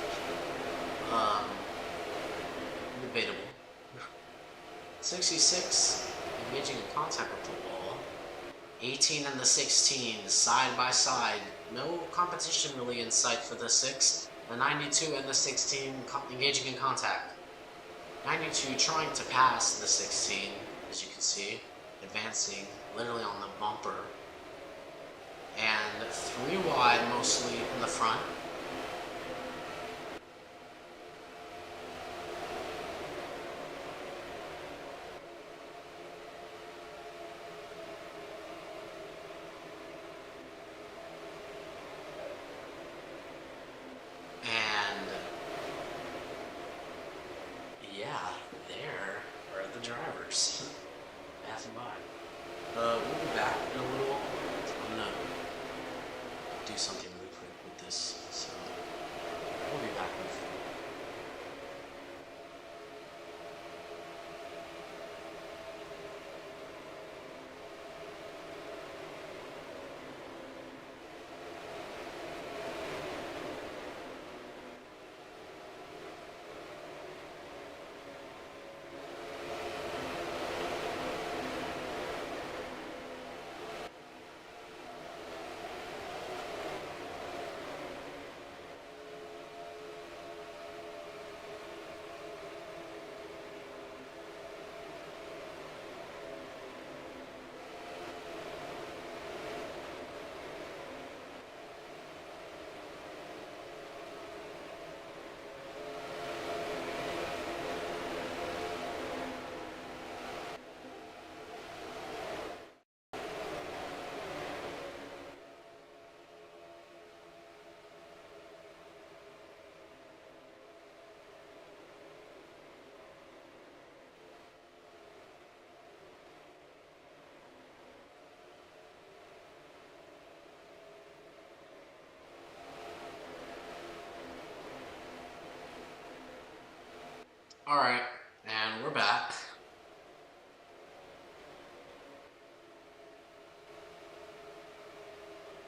Debatable. 66 engaging in contact with the wall. 18 and the 16 side by side. No competition really in sight for the 6. The 92 and the 16 engaging in contact. 92 trying to pass the 16, as you can see, advancing literally on the bumper. And 3 wide mostly in the front. Yeah, there are the drivers passing by. We'll be back in a little. I'm gonna do something really quick with this, so we'll be back with. Alright, and we're back.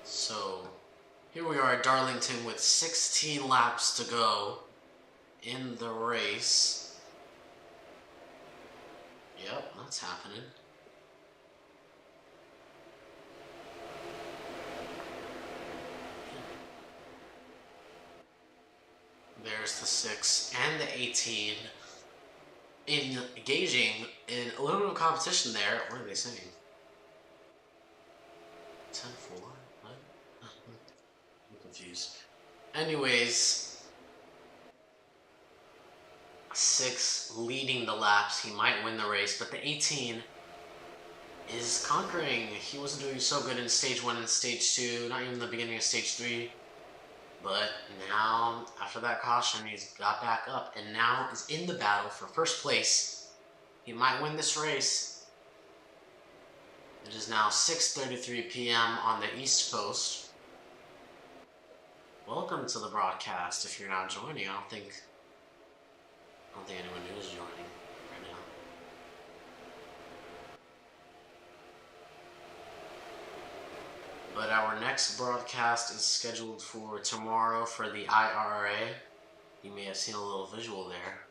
So, here we are at Darlington with 16 laps to go in the race. Yep, that's happening. There's the 6 and the 18 engaging in a little bit of competition there. What are they saying? 10-4? What? I'm confused. Anyways, 6 leading the laps. He might win the race, but the 18 is conquering. He wasn't doing so good in stage 1 and stage 2, not even the beginning of stage 3. But now, after that caution, he's got back up and now is in the battle for first place. He might win this race. It is now 6:33 p.m. on the East Coast. Welcome to the broadcast. If you're not joining, I don't think anyone new is joining right now. But our next broadcast is scheduled for tomorrow for the IRA. You may have seen a little visual there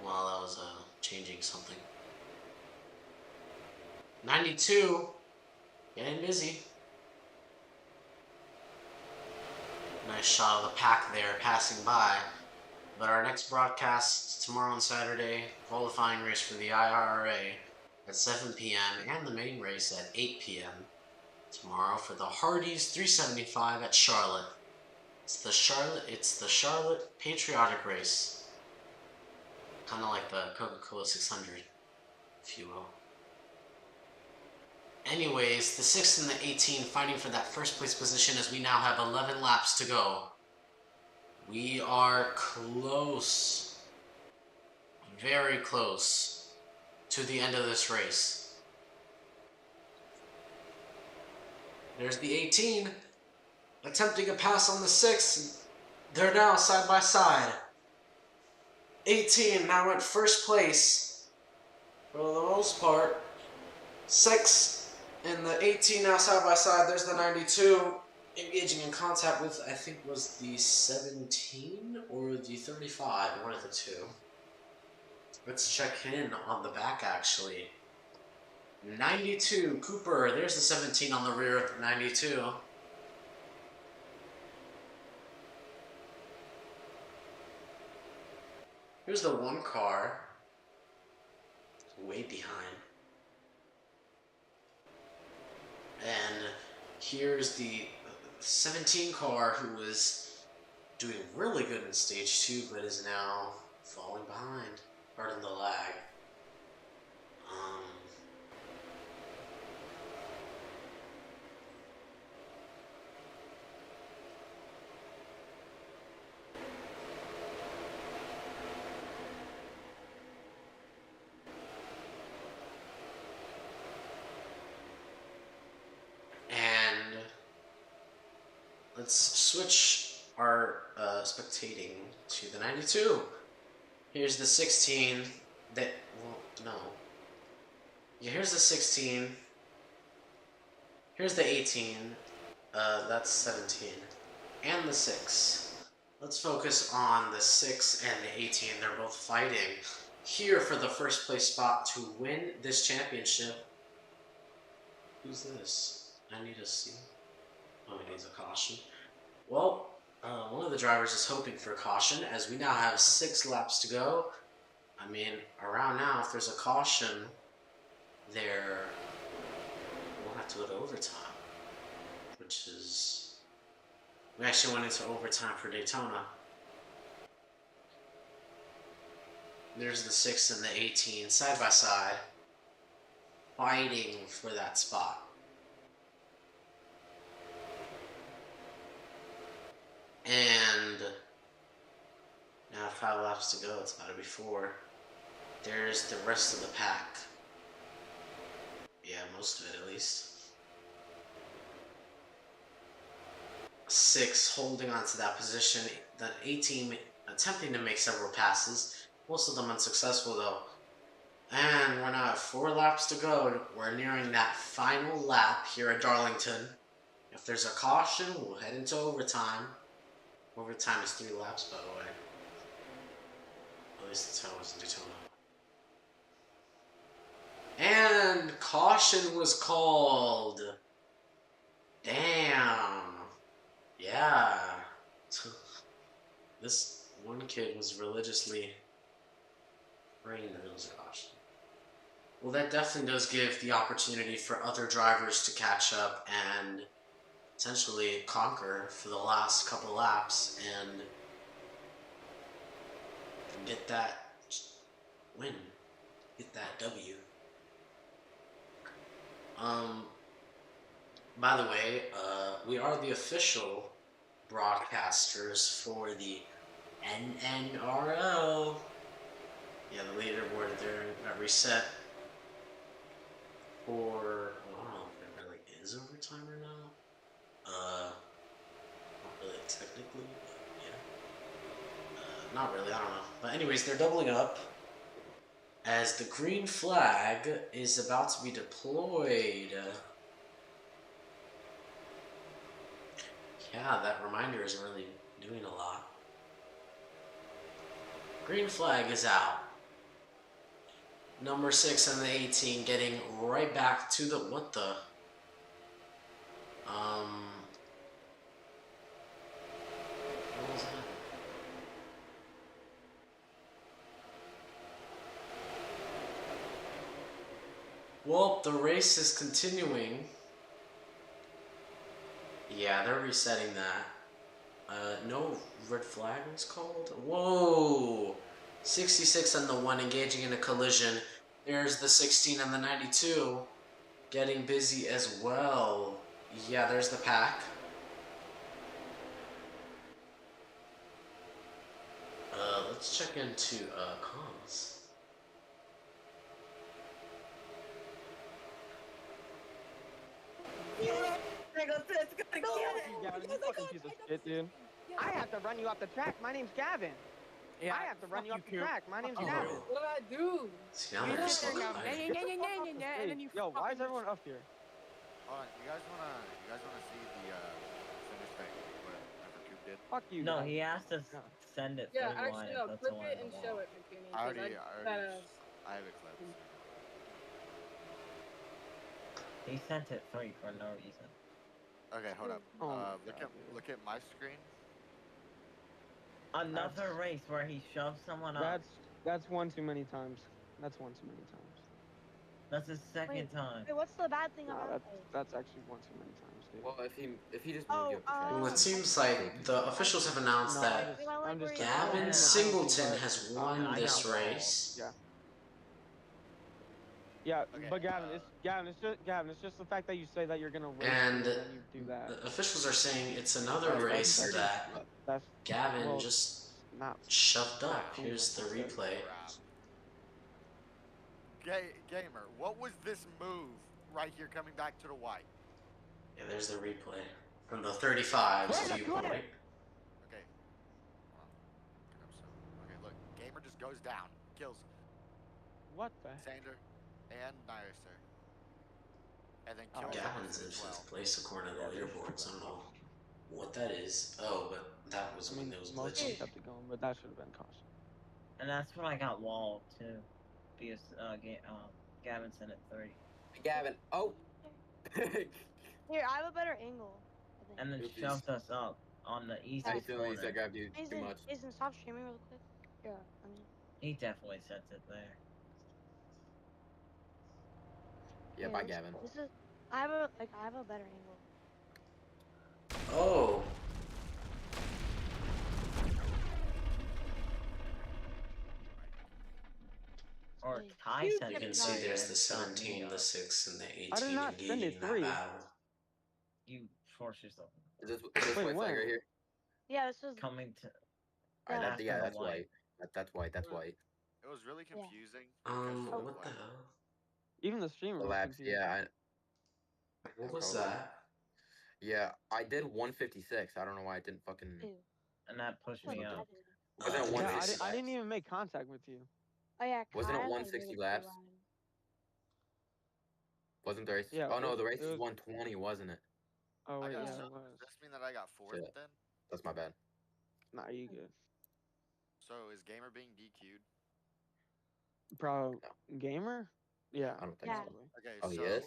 while I was changing something. 92, getting busy. Nice shot of the pack there passing by. But our next broadcast tomorrow on Saturday, qualifying race for the IRA at 7 p.m. and the main race at 8 p.m. tomorrow for the Hardee's 375 at Charlotte. It's the Charlotte Patriotic Race. Kind of like the Coca-Cola 600, if you will. Anyways, the 6 and the 18 fighting for that first place position as we now have 11 laps to go. We are close, very close to the end of this race. There's the 18 attempting a pass on the 6. They're now side by side. 18 now at first place for the most part. 6 and the 18 now side by side. There's the 92 engaging in contact with, I think, was the 17 or the 35, one of the two. Let's check in on the back, actually. 92, Cooper. There's the 17 on the rear of the 92. Here's the 1 car. Way behind. And here's the 17 car who was doing really good in stage 2, but is now falling behind. Pardon the lag. And let's switch our spectating to the 92. Here's the 16 that, well, no. Yeah, here's the 16. Here's the 18. That's 17. And the 6. Let's focus on the 6 and the 18. They're both fighting here for the first place spot to win this championship. Who's this? I need to see. Oh, he needs a caution. Well, one of the drivers is hoping for a caution, as we now have 6 laps to go. I mean, around now, if there's a caution, we'll have to go to overtime, which is... We actually went into overtime for Daytona. There's the 6 and the 18, side by side, fighting for that spot. And now 5 laps to go, it's about to be 4. There's the rest of the pack. Yeah, most of it at least. 6 holding on to that position. The 18 attempting to make several passes. Most of them unsuccessful though. And we're now at 4 laps to go. We're nearing that final lap here at Darlington. If there's a caution, we'll head into overtime. Overtime is 3 laps, by the way. At least that's how it was in Daytona. And caution was called. Damn. Yeah. This one kid was religiously praying that it was a caution. Well, that definitely does give the opportunity for other drivers to catch up and potentially conquer for the last couple laps and get that win, get that W. By the way, we are the official broadcasters for the NNRL. Yeah, the leaderboard there got reset for, I don't know if it really is overtime or not. Not really technically, but yeah. Not really, I don't know. But anyways, they're doubling up as the green flag is about to be deployed. Yeah, that reminder isn't really doing a lot. Green flag is out. Number 6 and the 18 getting right back to the, what the? What was that? Well, the race is continuing. Yeah, they're resetting that. No red flag was called? Whoa! 66 and the 1 engaging in a collision. There's the 16 and the 92 getting busy as well. Yeah, there's the pack. Let's check into comms. Gavin, you fucking piece of shit, dude. I have to run you off the track. My name's Gavin. Yeah, I have to run you off the track. My name's Gavin. What did I do? See, now they're just looking like- And then you Yo, why is everyone up here? Hold on, you guys wanna see the finish thing? What Coop did? Fuck you. No, guys. he asked us to send it. Yeah, so we want actually it. no, That's clip the one it on and the show wall. it, McKinney. I have it clipped. He sent it 3 for no reason. Okay, hold up. Oh my look God, at dude. look at my screen. Another race where he shoved someone up. That's one too many times. That's one too many times. That's his second time. Wait, what's the bad thing Nah, about that's actually one too many times, dude. Well, if he just moved you up the track. Well, it it's seems not like taking the you. officials have announced No, that I'm just where saying. I don't Gavin give him a Singleton penalty, but, has And won I this got walled. race. Yeah, Okay, but Gavin, it's just the fact that you say that you're gonna race And me and then you do that. the officials are saying it's another That's race dirty. that That's Gavin well, just not shoved not up. clean. Here's the Like I said. replay. Crap. Gamer, what was this move right here coming back to the white? Yeah, there's the replay from the 35's Where's the viewpoint. clip? Okay. Hold on. Get up so. Okay, look. Gamer just goes down. Kills What the? Sander and Nyrister. And then Oh, kills Gavin's in Emerson as well. 5th place according to Yeah, the they leaderboards. I should don't have know what that is. Oh, but that was I when mean, there was most of them glitching. kept it going, but that should have been caution. And that's when I got walled too. Because Gavin sent it 3. Gavin. Oh. Here, I have a better angle. I think. And then Oopsies. shoved us up on the easy I feel corner. I grabbed you too much. Jason, stop streaming real quick. Yeah, I mean. He definitely sent it there. Yeah, bye, Gavin. This is. I have a better angle. Oh, Or Wait, Ty you sent you it can kept see three there's and the shut me 17, the up. 6, and the 18 I did not send engaging it in that 3. battle. You force yourself. Is this Wait, white flag when? right here? Yeah, this was. Coming to. Alright, After yeah, the that's white. white. That's white. That's white. It was really Yeah. confusing. because of, What the like, hell? Even the streamer The was laps, confused. yeah. What was probably. that? Yeah, I did 156. I don't know why I didn't fucking. Ew. And that pushed me up. Wasn't it the 160 race. I didn't even make contact with you. Oh yeah. Wasn't it Kyle, 160 like, laps? Wasn't the race? Yeah, Oh no, it- the race it was was- 120, wasn't it? Oh I wait, got yeah, so, it was. does this mean that I got fourth Shit. then? That's my bad. Nah, you good. So is Gamer being DQ'd? Pro gamer? Yeah, I don't think Yeah. so. probably. Okay, Oh, he so is?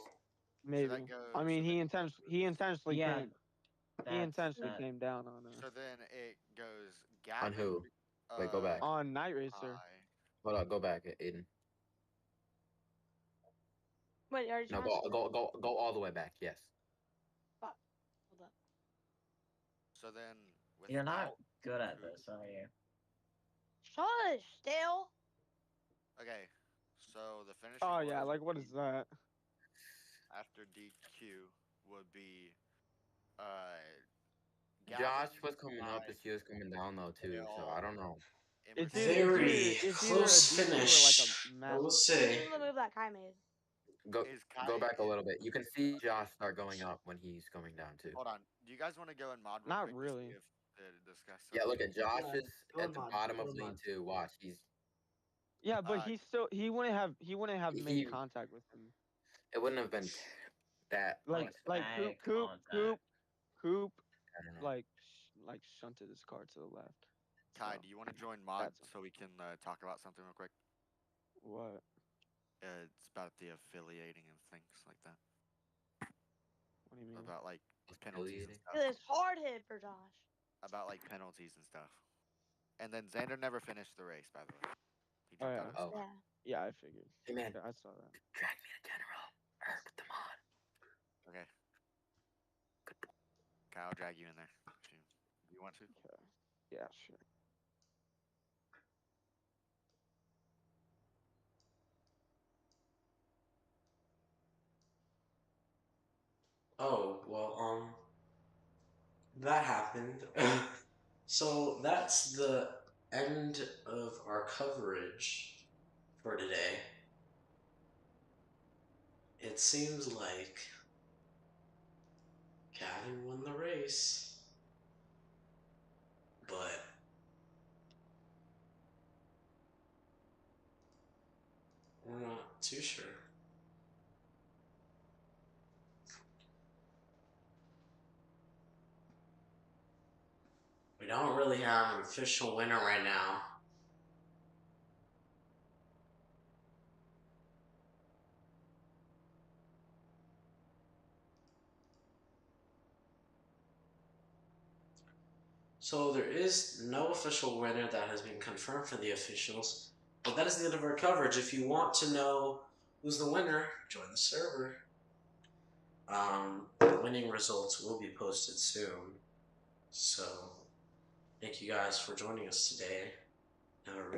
Maybe. that goes. I mean, so he then- intentionally Yeah, came. He intentionally that. came down on So us. then it goes. On Gavin, who? Wait, go back. On Night Racer. Hold on, go back, Aiden. Wait, are you No, trying to go all the way back. Yes. Hold up. So then. You're not without good at who- this, are you? Shush, still. Okay, so the finish. Oh yeah, like what is that? After DQ would be. Josh Gavin, was coming up as he was coming down though too, so I don't know. It's Emerson, Very it's close either a DQ finish. or like a I will massive. say. This is the move that Kai made. Go is Kai, go back a little bit. You can see Josh start going up when he's coming down too. Hold on. Do you guys want to go in mod? Not quick to really. see if, discuss Yeah, look something? at Josh is go at the mod, bottom go of lane mod. 2. Watch, he's Yeah, but he wouldn't have He- made contact with him. it wouldn't have been that Like much. Coop I don't know. like shunted his car to the left. Kai, So, do you want to join mod that's- so we can talk about something real quick? what? It's about the affiliating and things like that. What do you mean? About like penalties and Affiliating? stuff. This hard hit for Josh. About like penalties and stuff. And then Xander never finished the race, by the way. He Oh, jumped yeah. out of Oh. Yeah. Yeah, I figured. Hey man, Yeah, I saw that. drag me to general. Or with the mod. Okay. Kai, I'll drag you in there. Do you want to? Okay. Yeah, sure. Oh, well, that happened. So that's the end of our coverage for today. It seems like Gavin won the race, but we're not too sure. We don't really have an official winner right now. So there is no official winner that has been confirmed for the officials, but that is the end of our coverage. If you want to know who's the winner, join the server. The winning results will be posted soon. So, thank you guys for joining us today. Have a